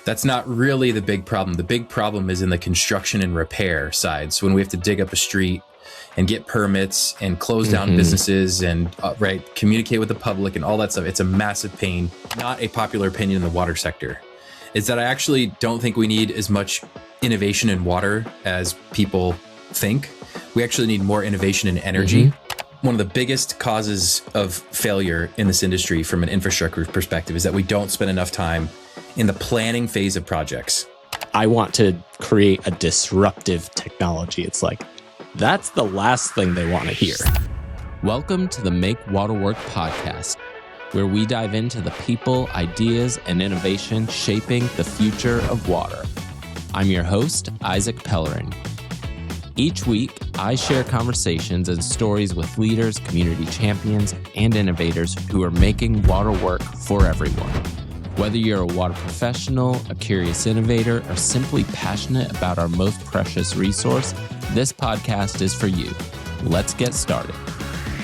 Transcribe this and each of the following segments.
That's not really the big problem. The big problem is in the construction and repair side. So when we have to dig up a street and get permits and close down businesses and communicate with the public and all that stuff, it's a massive pain. Not a popular opinion in the water sector is that I actually don't think we need as much innovation in water as people think. We actually need more innovation in energy. One of the biggest causes of failure in this industry from an infrastructure perspective is that we don't spend enough time in the planning phase of projects. I want to create a disruptive technology. It's like, that's the last thing they want to hear. Welcome to the Make Water Work podcast, where we dive into the people, ideas, and innovation shaping the future of water. I'm your host, Isaac Pellerin. Each week, I share conversations and stories with leaders, community champions, and innovators who are making water work for everyone. Whether you're a water professional, a curious innovator, or simply passionate about our most precious resource, this podcast is for you. Let's get started.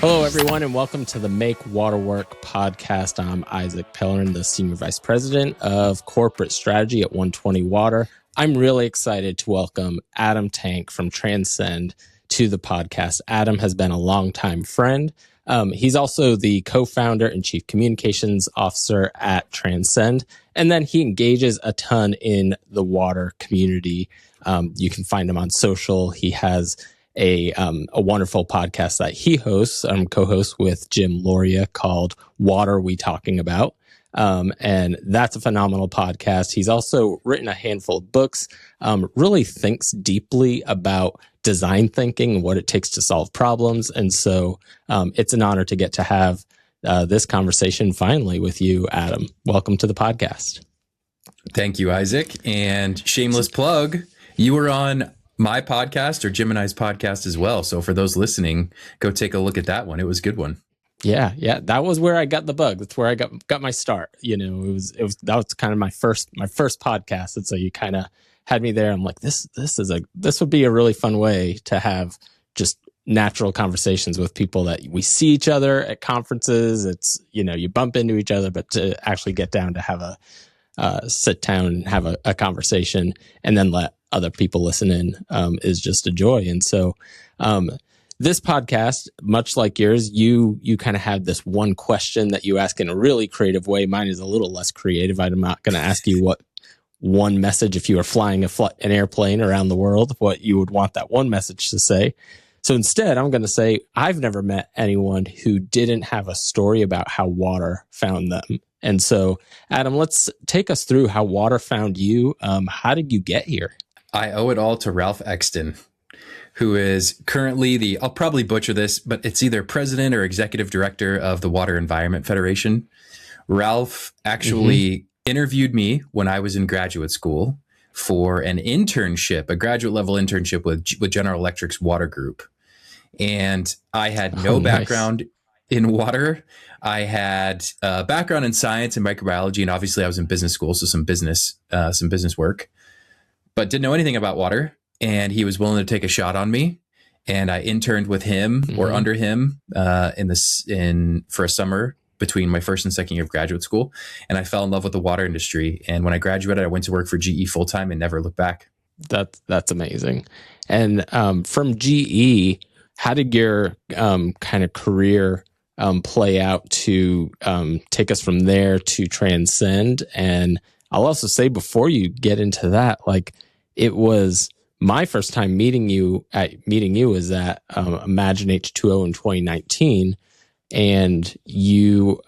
Hello, everyone, and welcome to the Make Water Work podcast. I'm Isaac Pellerin, the Senior Vice President of Corporate Strategy at 120 Water. I'm really excited to welcome Adam Tank from Transcend to the podcast. Adam has been a longtime friend. He's also the co-founder and chief communications officer at Transcend. And then he engages a ton in the water community. You can find him on social. He has a wonderful podcast that he hosts, co-hosts with Jim Loria called Water We Talking About. And that's a phenomenal podcast. He's also written a handful of books, really thinks deeply about design thinking and what it takes to solve problems. And so it's an honor to get to have this conversation finally with you, Adam. Welcome to the podcast. Thank you, Isaac. And shameless plug, you were on my podcast or Jim and I's podcast as well. So for those listening, go take a look at that one. It was a good one. Yeah. That was where I got the bug. That's where I got my start. You know, that was kind of my first podcast. And so you kind of had me there. I'm like, this would be a really fun way to have just natural conversations with people that we see each other at conferences. It's, you know, you bump into each other, but to actually get down to have a sit down and have a conversation and then let other people listen in is just a joy. And so, this podcast, much like yours, you kind of have this one question that you ask in a really creative way. Mine is a little less creative. I'm not going to ask you what one message, if you were flying an airplane around the world, what you would want that one message to say. So instead, I'm going to say, I've never met anyone who didn't have a story about how water found them. And so, Adam, let's take us through how water found you. How did you get here? I owe it all to Ralph Exton, who is currently I'll probably butcher this, but it's either president or executive director of the Water Environment Federation. Ralph actually interviewed me when I was in graduate school for an internship, a graduate level internship with General Electric's water group. And I had no background in water. I had a background in science and microbiology. And obviously I was in business school, so some business work, but didn't know anything about water. And he was willing to take a shot on me. And I interned with him or under him for a summer between my first and second year of graduate school. And I fell in love with the water industry. And when I graduated, I went to work for GE full time and never looked back. That's amazing. And from GE, how did your kind of career play out to take us from there to Transcend? And I'll also say before you get into that, like it was my first time meeting you was at Imagine H2O in 2019, and you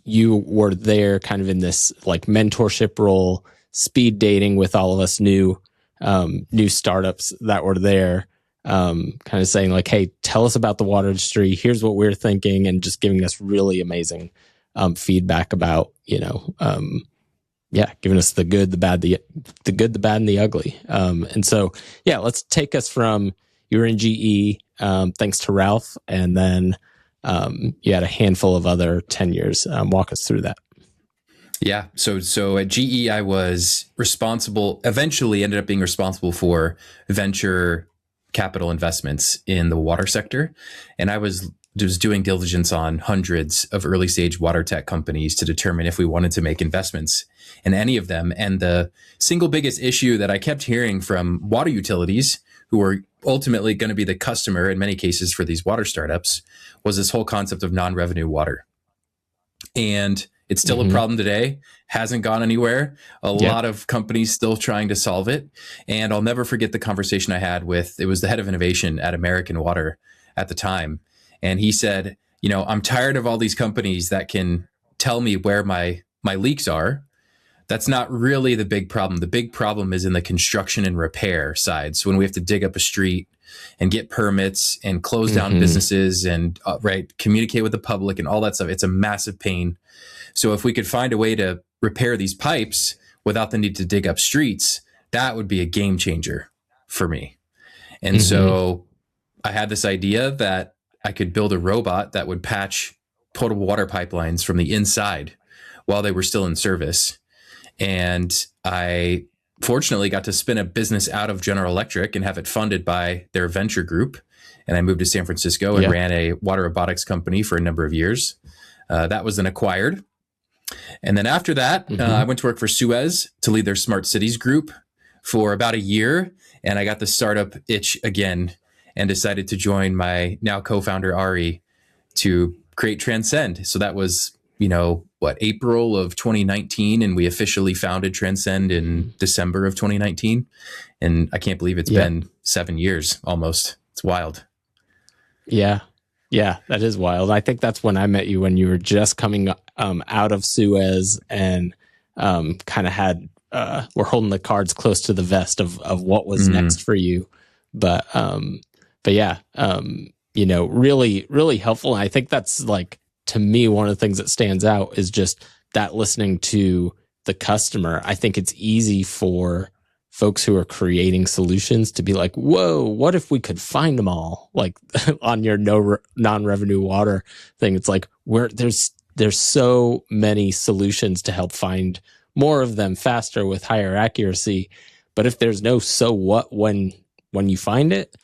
were there kind of in this like mentorship role, speed dating with all of us new startups that were there, kind of saying like, hey, tell us about the water industry. Here's what we're thinking, and just giving us really amazing feedback about, giving us the good, the bad, the good, the bad, and the ugly. And so, let's take us from you were in GE, thanks to Ralph, and then you had a handful of other tenures. Walk us through that. Yeah. So at GE, I was eventually ended up being responsible for venture capital investments in the water sector. And I was was doing diligence on hundreds of early stage water tech companies to determine if we wanted to make investments in any of them. And the single biggest issue that I kept hearing from water utilities, who were ultimately going to be the customer in many cases for these water startups, was this whole concept of non-revenue water. And it's still a problem today, hasn't gone anywhere. A lot of companies still trying to solve it. And I'll never forget the conversation I had with, it was the head of innovation at American Water at the time. And he said, I'm tired of all these companies that can tell me where my leaks are. That's not really the big problem. The big problem is in the construction and repair side. So when we have to dig up a street and get permits and close down businesses and communicate with the public and all that stuff, it's a massive pain. So if we could find a way to repair these pipes without the need to dig up streets, that would be a game changer for me. And so I had this idea that I could build a robot that would patch potable water pipelines from the inside while they were still in service. And I fortunately got to spin a business out of General Electric and have it funded by their venture group. And I moved to San Francisco and ran a water robotics company for a number of years. That was then acquired. And then after that, I went to work for Suez to lead their smart cities group for about a year. And I got the startup itch again and decided to join my now co-founder, Ari, to create Transcend. So that was, April of 2019. And we officially founded Transcend in December of 2019. And I can't believe it's been 7 years almost. It's wild. Yeah. Yeah, that is wild. I think that's when I met you, when you were just coming out of Suez and kind of had were holding the cards close to the vest of what was next for you. But yeah, really, really helpful. And I think that's like, to me, one of the things that stands out is just that listening to the customer. I think it's easy for folks who are creating solutions to be like, whoa, what if we could find them all? Like on your non-revenue water thing, it's like there's so many solutions to help find more of them faster with higher accuracy. But if there's no so what when you find it,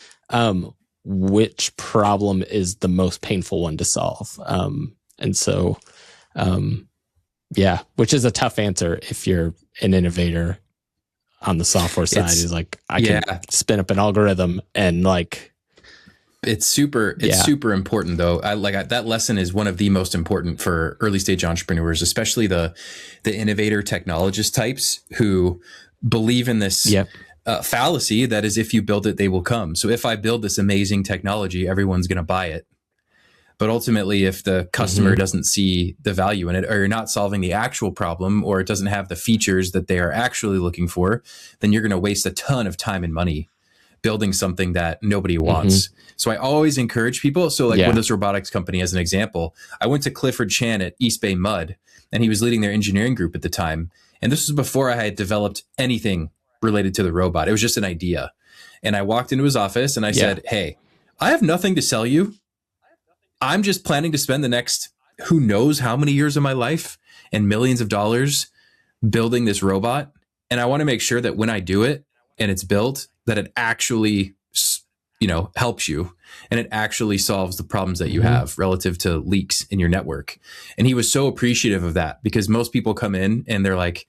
which problem is the most painful one to solve? Which is a tough answer if you're an innovator on the software side. Is like, I can spin up an algorithm and like, it's super important though. That lesson is one of the most important for early stage entrepreneurs, especially the innovator technologist types who believe in this fallacy that is, if you build it, they will come. So if I build this amazing technology, everyone's going to buy it. But ultimately, if the customer doesn't see the value in it, or you're not solving the actual problem, or it doesn't have the features that they are actually looking for, then you're going to waste a ton of time and money building something that nobody wants. So I always encourage people. So with this robotics company, as an example, I went to Clifford Chan at East Bay Mud, and he was leading their engineering group at the time. And this was before I had developed anything related to the robot. It was just an idea. And I walked into his office and I said, hey, I have nothing to sell you. I'm just planning to spend the next who knows how many years of my life and millions of dollars building this robot. And I want to make sure that when I do it and it's built, that it actually, helps you and it actually solves the problems that you have relative to leaks in your network. And he was so appreciative of that, because most people come in and they're like,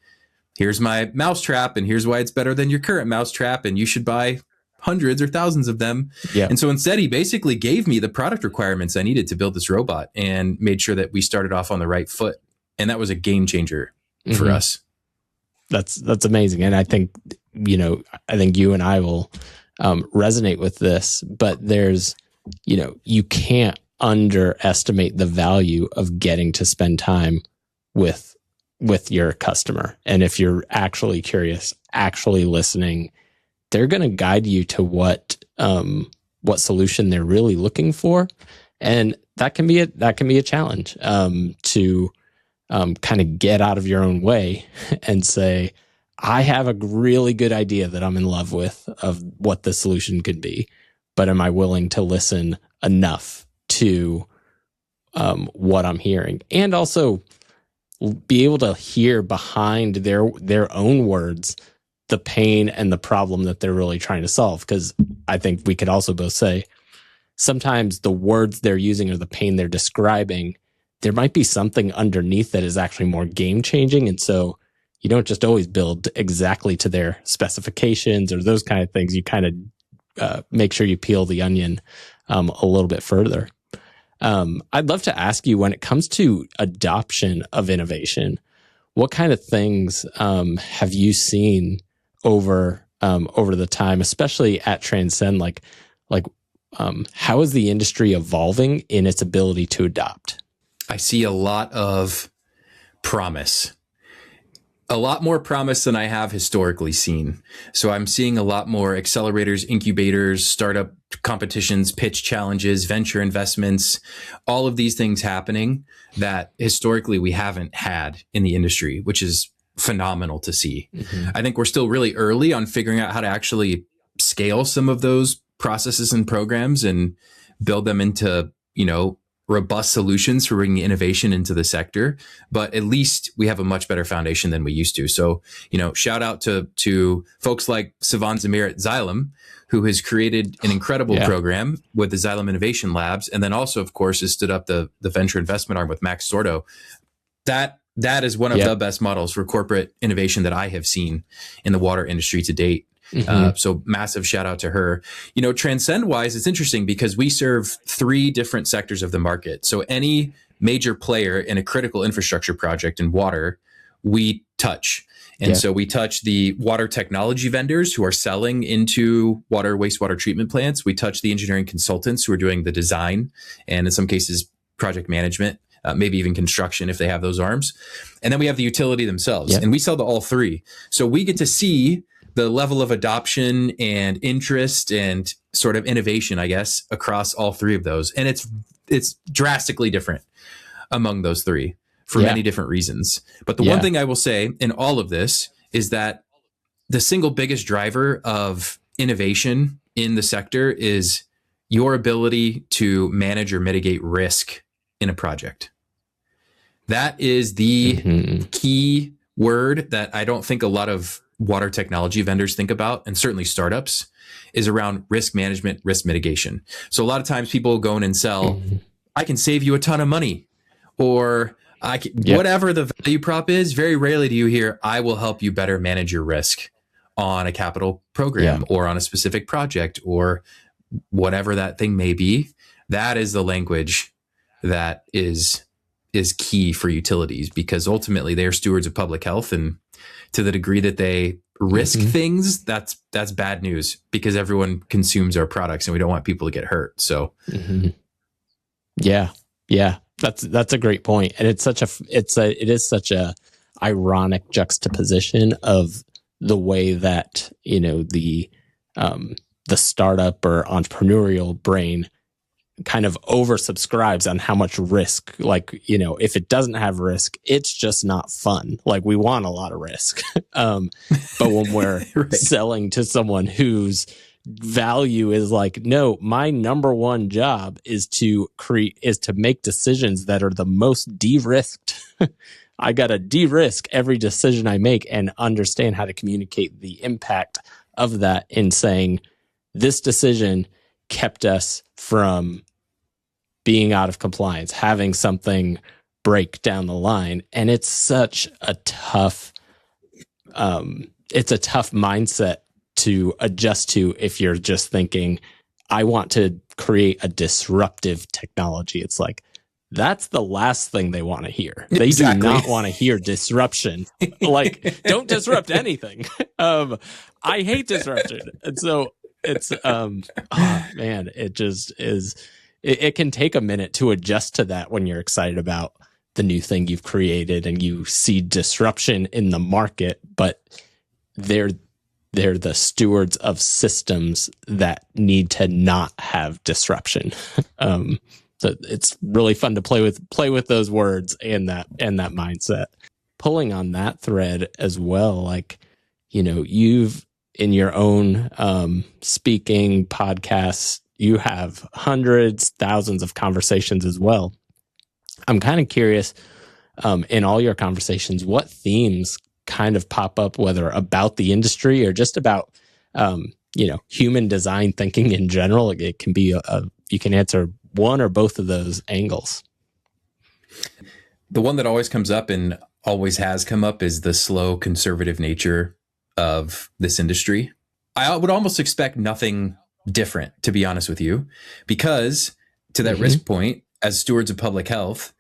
here's my mousetrap and here's why it's better than your current mousetrap and you should buy hundreds or thousands of them. And so instead, he basically gave me the product requirements I needed to build this robot and made sure that we started off on the right foot. And that was a game changer for us. That's amazing. And I think, you and I will resonate with this, but there's, you can't underestimate the value of getting to spend time with your customer. And if you're actually curious, actually listening, they're going to guide you to what solution they're really looking for, and that can be a challenge to kind of get out of your own way and say, I have a really good idea that I'm in love with of what the solution could be, but am I willing to listen enough to what I'm hearing, and also be able to hear behind their own words the pain and the problem that they're really trying to solve? Because I think we could also both say sometimes the words they're using or the pain they're describing, there might be something underneath that is actually more game changing. And so you don't just always build exactly to their specifications or those kind of things. You kind of make sure you peel the onion a little bit further. I'd love to ask you, when it comes to adoption of innovation, what kind of things have you seen over the time, especially at Transcend? Like how is the industry evolving in its ability to adopt? I see a lot of promise. A lot more promise than I have historically seen. So I'm seeing a lot more accelerators, incubators, startup competitions, pitch challenges, venture investments, all of these things happening that historically we haven't had in the industry, which is phenomenal to see. Mm-hmm. I think we're still really early on figuring out how to actually scale some of those processes and programs and build them into, robust solutions for bringing innovation into the sector. But at least we have a much better foundation than we used to. So, shout out to folks like Sivan Zamir at Xylem, who has created an incredible program with the Xylem Innovation Labs. And then also, of course, has stood up the venture investment arm with Max Sordo. That is one of the best models for corporate innovation that I have seen in the water industry to date. Mm-hmm. So massive shout out to her. Transcend wise, it's interesting because we serve 3 different sectors of the market. So any major player in a critical infrastructure project in water, we touch. And so we touch the water technology vendors who are selling into water, wastewater treatment plants. We touch the engineering consultants who are doing the design and in some cases project management. Maybe even construction if they have those arms. And then we have the utility themselves. And we sell to all 3. So we get to see the level of adoption and interest and sort of innovation, I guess, across all 3 of those. And it's drastically different among those 3 for many different reasons. But the one thing I will say in all of this is that the single biggest driver of innovation in the sector is your ability to manage or mitigate risk in a project. That is the key word that I don't think a lot of water technology vendors think about, and certainly startups, is around risk management, risk mitigation. So a lot of times people go in and sell, I can save you a ton of money, or whatever the value prop is. Very rarely do you hear, I will help you better manage your risk on a capital program or on a specific project or whatever that thing may be. That is the language that is key for utilities, because ultimately they're stewards of public health, and to the degree that they risk things, that's bad news, because everyone consumes our products and we don't want people to get hurt. So that's a great point. And it is such a ironic juxtaposition of the way that, the startup or entrepreneurial brain kind of oversubscribes on how much risk, if it doesn't have risk, it's just not fun. Like, we want a lot of risk. But when we're selling to someone whose value is like, no, my number one job is to make decisions that are the most de-risked. I got to de-risk every decision I make and understand how to communicate the impact of that in saying, this decision kept us from being out of compliance, having something break down the line. And it's such a tough, mindset to adjust to if you're just thinking, I want to create a disruptive technology. It's like, that's the last thing they want to hear. They do not want to hear disruption. Like, don't disrupt anything. I hate disruption. And so it's, it just is, it can take a minute to adjust to that when you're excited about the new thing you've created and you see disruption in the market, but they're the stewards of systems that need to not have disruption. So it's really fun to play with those words and that mindset. Pulling on that thread as well, like, you've in your own speaking podcasts, you have hundreds, thousands of conversations as well. I'm kind of curious, in all your conversations, what themes kind of pop up, whether about the industry or just about, human design thinking in general. It can be you can answer one or both of those angles. The one that always comes up and always has come up is the slow conservative nature of this industry. I would almost expect nothing different, to be honest with you, because to that risk point, as stewards of public health,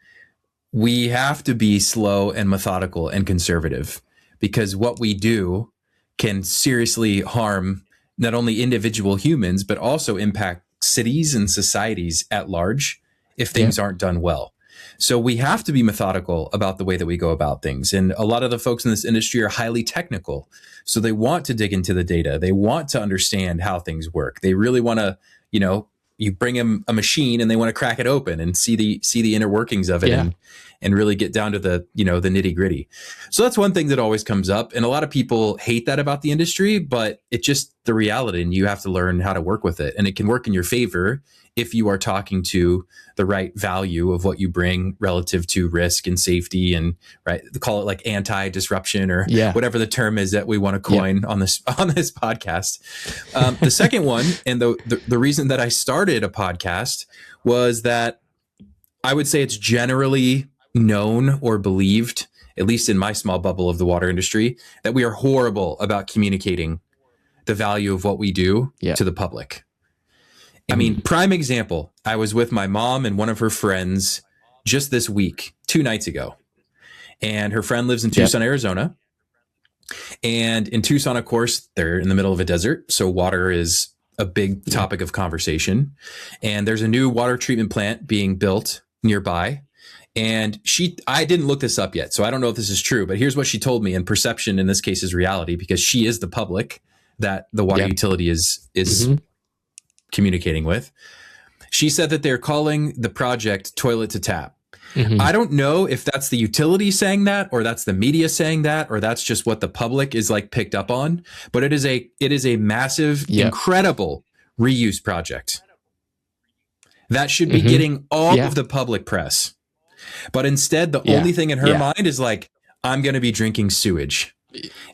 we have to be slow and methodical and conservative, because what we do can seriously harm not only individual humans, but also impact cities and societies at large if things aren't done well. So we have to be methodical about the way that we go about things. And a lot of the folks in this industry are highly technical. So they want to dig into the data. They want to understand how things work. They really want to, you bring them a machine and they want to crack it open and see the inner workings of it and really get down to the nitty gritty. So that's one thing that always comes up. And a lot of people hate that about the industry, but it's just the reality, and you have to learn how to work with it. And it can work in your favor if you are talking to the right value of what you bring relative to risk and safety, and call it like anti-disruption or whatever the term is that we want to coin on this podcast. The second one, and the reason that I started a podcast, was that I would say it's generally known or believed, at least in my small bubble of the water industry, that we are horrible about communicating the value of what we do to the public. I mean, prime example, I was with my mom and one of her friends just this week, 2 nights ago. And her friend lives in Tucson, Arizona. And in Tucson, of course, they're in the middle of a desert. So water is a big topic of conversation. And there's a new water treatment plant being built nearby. And I didn't look this up yet, so I don't know if this is true, but here's what she told me. And perception in this case is reality, because she is the public that the water utility is communicating with. She said that they're calling the project Toilet to Tap. I don't know if that's the utility saying that, or that's the media saying that, or that's just what the public is like picked up on. But it is a massive, incredible reuse project that should be getting all of the public press. But instead, the only thing in her mind is like, I'm going to be drinking sewage.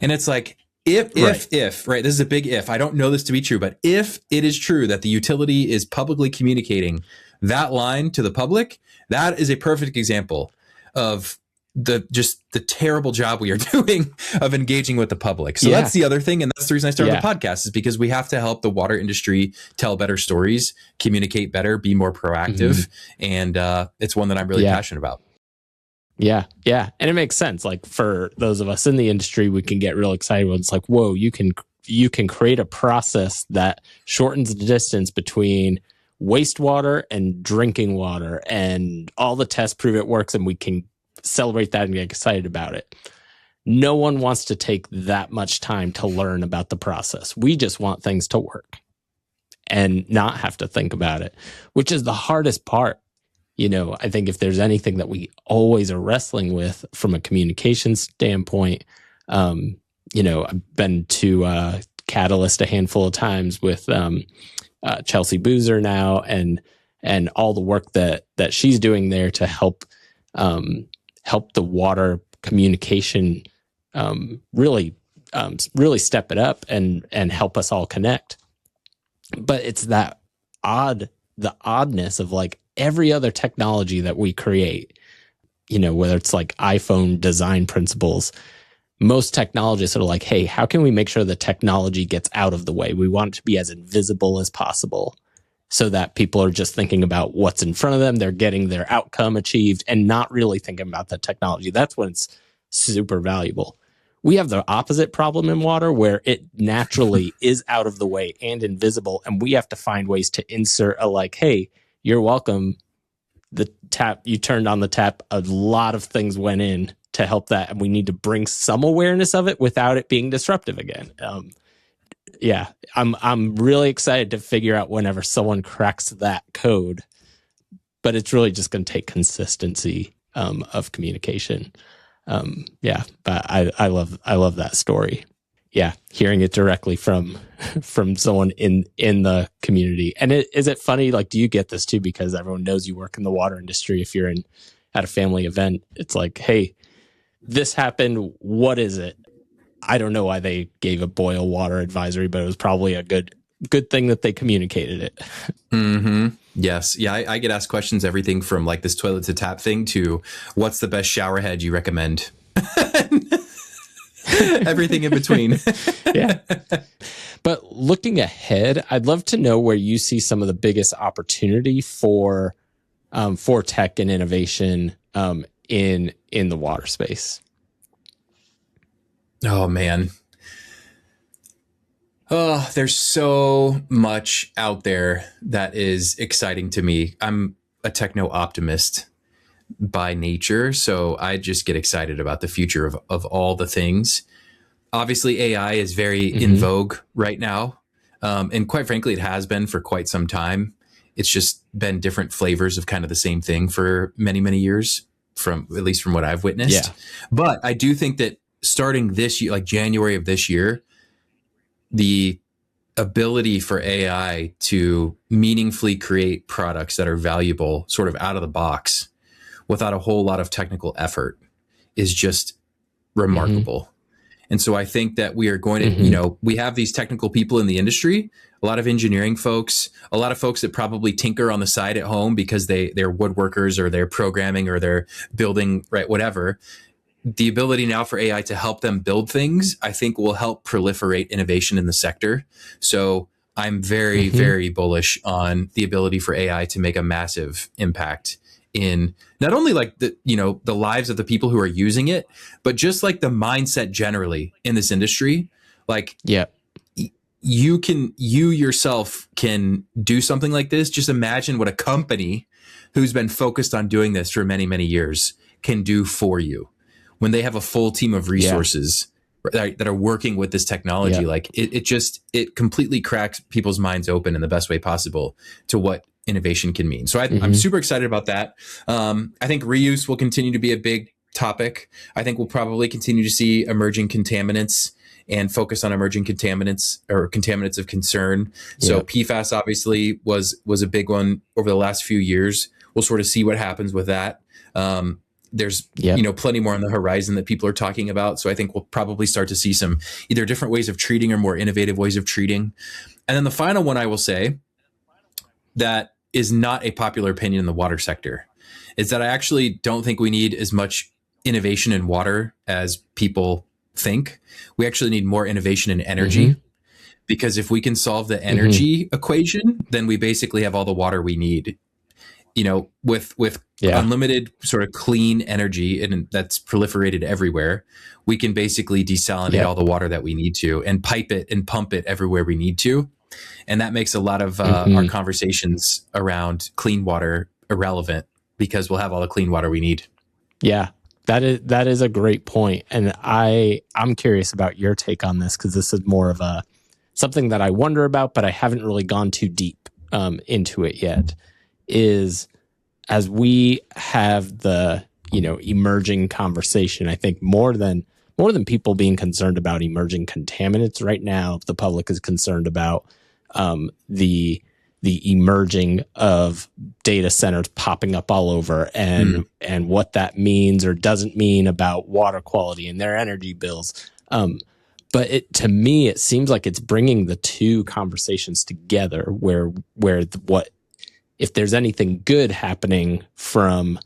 And it's like, if, this is a big if. I don't know this to be true, but if it is true that the utility is publicly communicating that line to the public, that is a perfect example of the terrible job we are doing of engaging with the public. So that's the other thing. And that's the reason I started the podcast, is because we have to help the water industry tell better stories, communicate better, be more proactive. And it's one that I'm really passionate about. Yeah. Yeah. And it makes sense. Like, for those of us in the industry, we can get real excited when it's like, whoa, you can create a process that shortens the distance between wastewater and drinking water, and all the tests prove it works, and we can celebrate that and get excited about it. No one wants to take that much time to learn about the process. We just want things to work and not have to think about it, which is the hardest part. I think if there's anything that we always are wrestling with from a communication standpoint, I've been to Catalyst a handful of times with Chelsea Boozer now, and all the work that she's doing there to help the water communication really step it up and help us all connect. But it's the oddness of like every other technology that we create, whether it's like iPhone design principles. Most technologists are like, hey, how can we make sure the technology gets out of the way? We want it to be as invisible as possible, so that people are just thinking about what's in front of them. They're getting their outcome achieved and not really thinking about the technology. That's when it's super valuable. We have the opposite problem in water, where it naturally is out of the way and invisible. And we have to find ways to insert a like, hey, you're welcome. The tap, you turned on the tap, a lot of things went in to help that. And we need to bring some awareness of it without it being disruptive again. I'm really excited to figure out whenever someone cracks that code, but it's really just going to take consistency of communication. But I love that story. Yeah, hearing it directly from someone in the community. And is it funny? Like, do you get this too? Because everyone knows you work in the water industry. If you're at a family event, it's like, hey, this happened. What is it? I don't know why they gave a boil water advisory, but it was probably a good good thing that they communicated it. Mm-hmm. Yes. Yeah. I get asked questions, everything from like this toilet to tap thing to what's the best shower head you recommend? Everything in between. Yeah. But looking ahead, I'd love to know where you see some of the biggest opportunity for tech and innovation in the water space. Oh man. Oh, there's so much out there that is exciting to me. I'm a techno optimist by nature, so I just get excited about the future of all the things. Obviously, AI is very in vogue right now. And quite frankly, it has been for quite some time. It's just been different flavors of kind of the same thing for many, many years, at least from what I've witnessed. Yeah. But I do think that starting this year, like January of this year, the ability for AI to meaningfully create products that are valuable sort of out of the box without a whole lot of technical effort is just remarkable. And so I think that we are going to, we have these technical people in the industry, a lot of engineering folks, a lot of folks that probably tinker on the side at home because they're woodworkers or they're programming or they're building, right, whatever. The ability now for AI to help them build things, I think will help proliferate innovation in the sector. So I'm very, very bullish on the ability for AI to make a massive impact in not only like the lives of the people who are using it, but just like the mindset generally in this industry. Like, you yourself can do something like this. Just imagine what a company who's been focused on doing this for many, many years can do for you when they have a full team of resources that are working with this technology. Like it completely cracks people's minds open in the best way possible to what innovation can mean. So I'm super excited about that. I think reuse will continue to be a big topic. I think we'll probably continue to see emerging contaminants and focus on emerging contaminants or contaminants of concern. So PFAS obviously was a big one over the last few years. We'll sort of see what happens with that. There's plenty more on the horizon that people are talking about. So I think we'll probably start to see some either different ways of treating or more innovative ways of treating. And then the final one I will say that is not a popular opinion in the water sector is that I actually don't think we need as much innovation in water as people think. We actually need more innovation in energy, because if we can solve the energy equation, then we basically have all the water we need. With unlimited sort of clean energy, and that's proliferated everywhere, we can basically desalinate all the water that we need to and pipe it and pump it everywhere we need to. And that makes a lot of our conversations around clean water irrelevant, because we'll have all the clean water we need. Yeah, that is a great point. And I'm curious about your take on this, because this is more of something that I wonder about, but I haven't really gone too deep into it yet. Is as we have the emerging conversation, I think more than people being concerned about emerging contaminants right now, the public is concerned about the emerging of data centers popping up all over and what that means or doesn't mean about water quality and their energy bills. But to me, it seems like it's bringing the two conversations together where if there's anything good happening from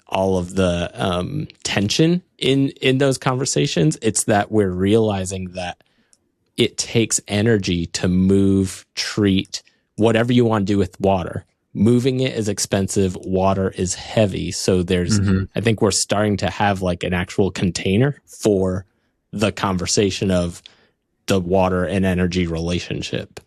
all of the tension in those conversations, it's that we're realizing that it takes energy to move, treat, whatever you want to do with water. Moving it is expensive. Water is heavy. So I think we're starting to have like an actual container for the conversation of the water and energy relationship.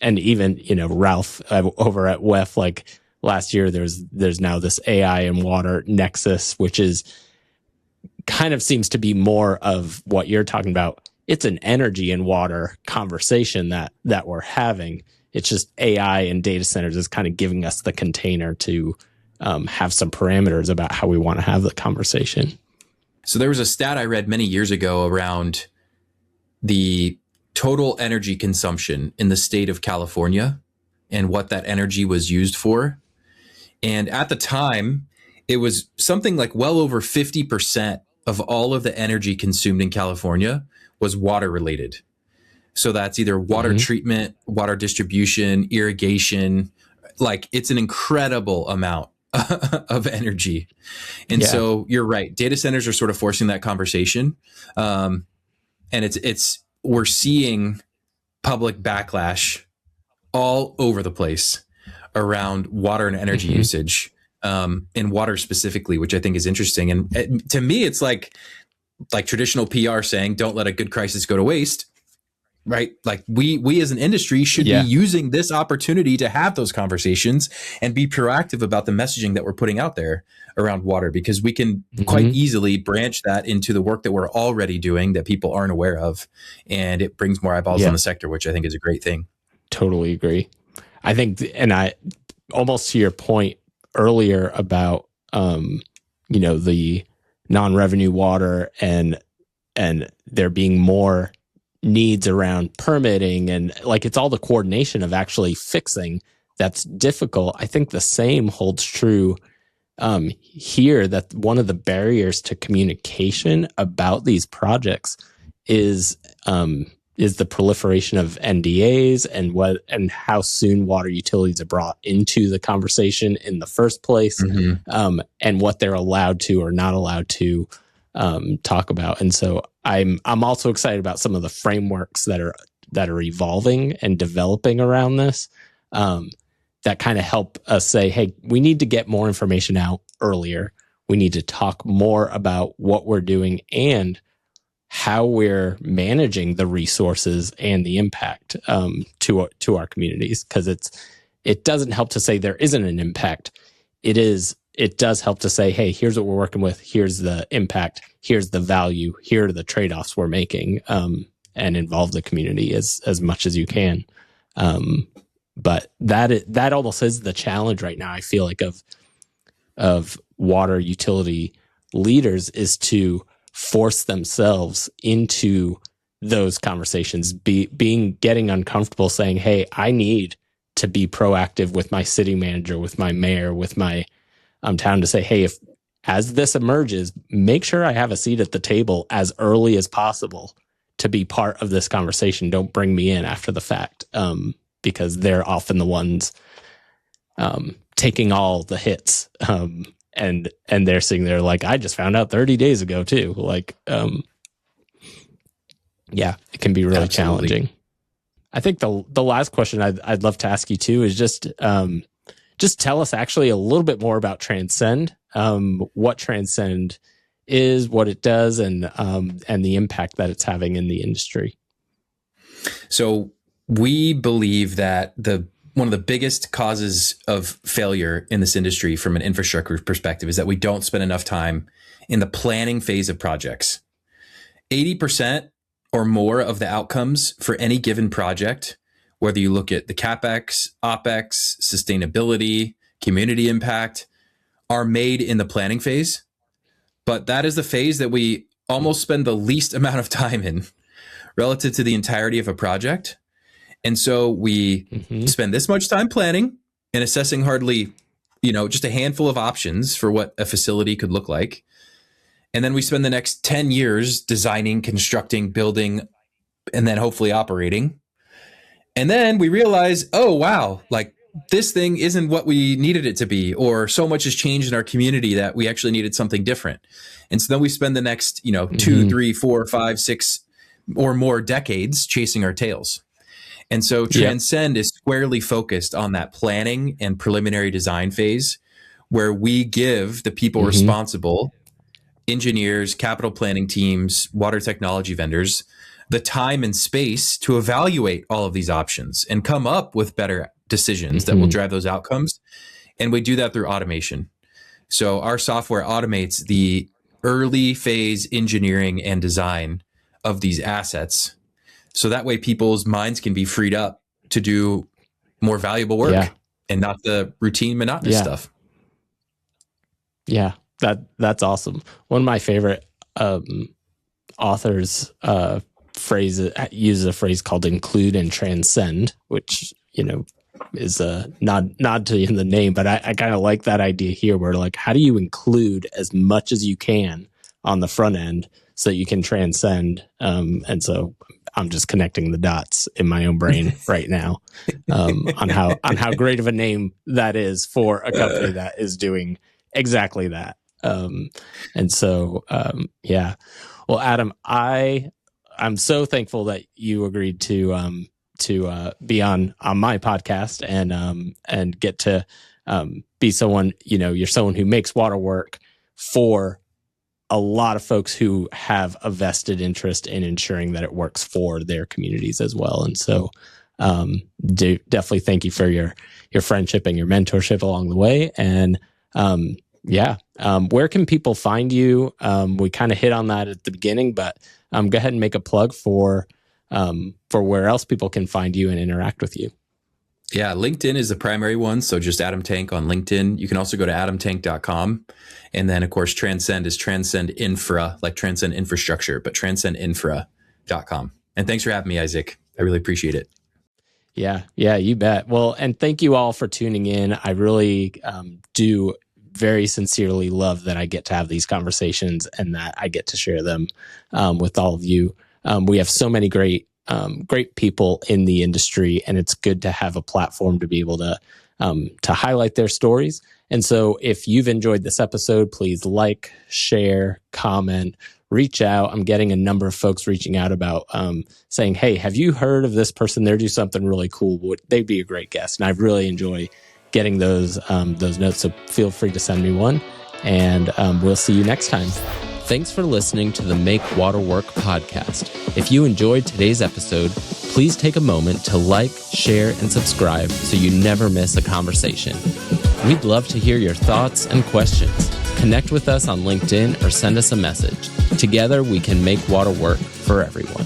And even, Ralph over at WEF, like last year, there's now this AI and water nexus, which is kind of seems to be more of what you're talking about. It's an energy and water conversation that we're having. It's just AI and data centers is kind of giving us the container to have some parameters about how we want to have the conversation. So there was a stat I read many years ago around the total energy consumption in the state of California and what that energy was used for. And at the time, it was something like well over 50% of all of the energy consumed in California was water related. So that's either water treatment, water distribution, irrigation. Like, it's an incredible amount of energy. And so you're right. Data centers are sort of forcing that conversation. And we're seeing public backlash all over the place around water and energy usage, and water specifically, which I think is interesting. And to me, it's like traditional PR saying, don't let a good crisis go to waste. Right? Like, we as an industry should be using this opportunity to have those conversations and be proactive about the messaging that we're putting out there around water, because we can quite easily branch that into the work that we're already doing that people aren't aware of. And it brings more eyeballs on the sector, which I think is a great thing. Totally agree. I think, and I almost to your point earlier about, the non-revenue water and there being more needs around permitting, and like, it's all the coordination of actually fixing that's difficult. I think the same holds true here, that one of the barriers to communication about these projects is the proliferation of NDAs and how soon water utilities are brought into the conversation in the first place, and what they're allowed to or not allowed to talk about. And so I'm also excited about some of the frameworks that are evolving and developing around this, that kind of help us say, hey, we need to get more information out earlier. We need to talk more about what we're doing and how we're managing the resources and the impact to our communities. Because it doesn't help to say there isn't an impact. It does help to say, hey, here's what we're working with. Here's the impact. Here's the value. Here are the trade-offs we're making, and involve the community as much as you can. But that almost is the challenge right now, I feel like, of water utility leaders, is to force themselves into those conversations, getting uncomfortable, saying, hey, I need to be proactive with my city manager, with my mayor, with my town, to say, hey, if as this emerges, make sure I have a seat at the table as early as possible to be part of this conversation. Don't bring me in after the fact, because they're often the ones taking all the hits, and they're sitting there like, I just found out 30 days ago too. Like, it can be really challenging. I think the last question I'd love to ask you too is just tell us actually a little bit more about Transcend, what Transcend is, what it does, and the impact that it's having in the industry. So we believe that one of the biggest causes of failure in this industry from an infrastructure perspective is that we don't spend enough time in the planning phase of projects. 80% or more of the outcomes for any given project, whether you look at the CapEx, OpEx, sustainability, community impact, are made in the planning phase. But that is the phase that we almost spend the least amount of time in relative to the entirety of a project. And so we spend this much time planning and assessing hardly, just a handful of options for what a facility could look like. And then we spend the next 10 years designing, constructing, building, and then hopefully operating. And then we realize, oh, wow, like this thing isn't what we needed it to be, or so much has changed in our community that we actually needed something different. And so then we spend the next, 2, 3, 4, 5, 6 or more decades chasing our tails. And so Transcend is squarely focused on that planning and preliminary design phase, where we give the people responsible, engineers, capital planning teams, water technology vendors, the time and space to evaluate all of these options and come up with better decisions that will drive those outcomes. And we do that through automation. So our software automates the early phase engineering and design of these assets. So that way people's minds can be freed up to do more valuable work and not the routine, monotonous stuff. Yeah, that's awesome. One of my favorite authors uses a phrase called include and transcend, which, is a nod to in the name, but I kind of like that idea here, where like, how do you include as much as you can on the front end so you can transcend? And so I'm just connecting the dots in my own brain right now on how great of a name that is for a company that is doing exactly that. And so, yeah. Well, Adam, I'm so thankful that you agreed to be on my podcast and get to be someone, you're someone who makes water work for a lot of folks who have a vested interest in ensuring that it works for their communities as well. And so definitely thank you for your friendship and your mentorship along the way. And where can people find you? We kind of hit on that at the beginning, but go ahead and make a plug for where else people can find you and interact with you. Yeah, LinkedIn is the primary one. So just Adam Tank on LinkedIn. You can also go to adamtank.com. And then, of course, Transcend is Transcend Infra, like Transcend Infrastructure, but transcendinfra.com. And thanks for having me, Isaac. I really appreciate it. Yeah, you bet. Well, and thank you all for tuning in. I really do very sincerely love that I get to have these conversations and that I get to share them with all of you. We have so many great people in the industry, and it's good to have a platform to be able to highlight their stories. And so if you've enjoyed this episode, please like, share, comment, reach out. I'm getting a number of folks reaching out about saying, hey, have you heard of this person? They do something really cool. They'd be a great guest. And I really enjoy getting those notes. So feel free to send me one, and we'll see you next time. Thanks for listening to the Make Water Work podcast. If you enjoyed today's episode, please take a moment to like, share, and subscribe so you never miss a conversation. We'd love to hear your thoughts and questions. Connect with us on LinkedIn or send us a message. Together, we can make water work for everyone.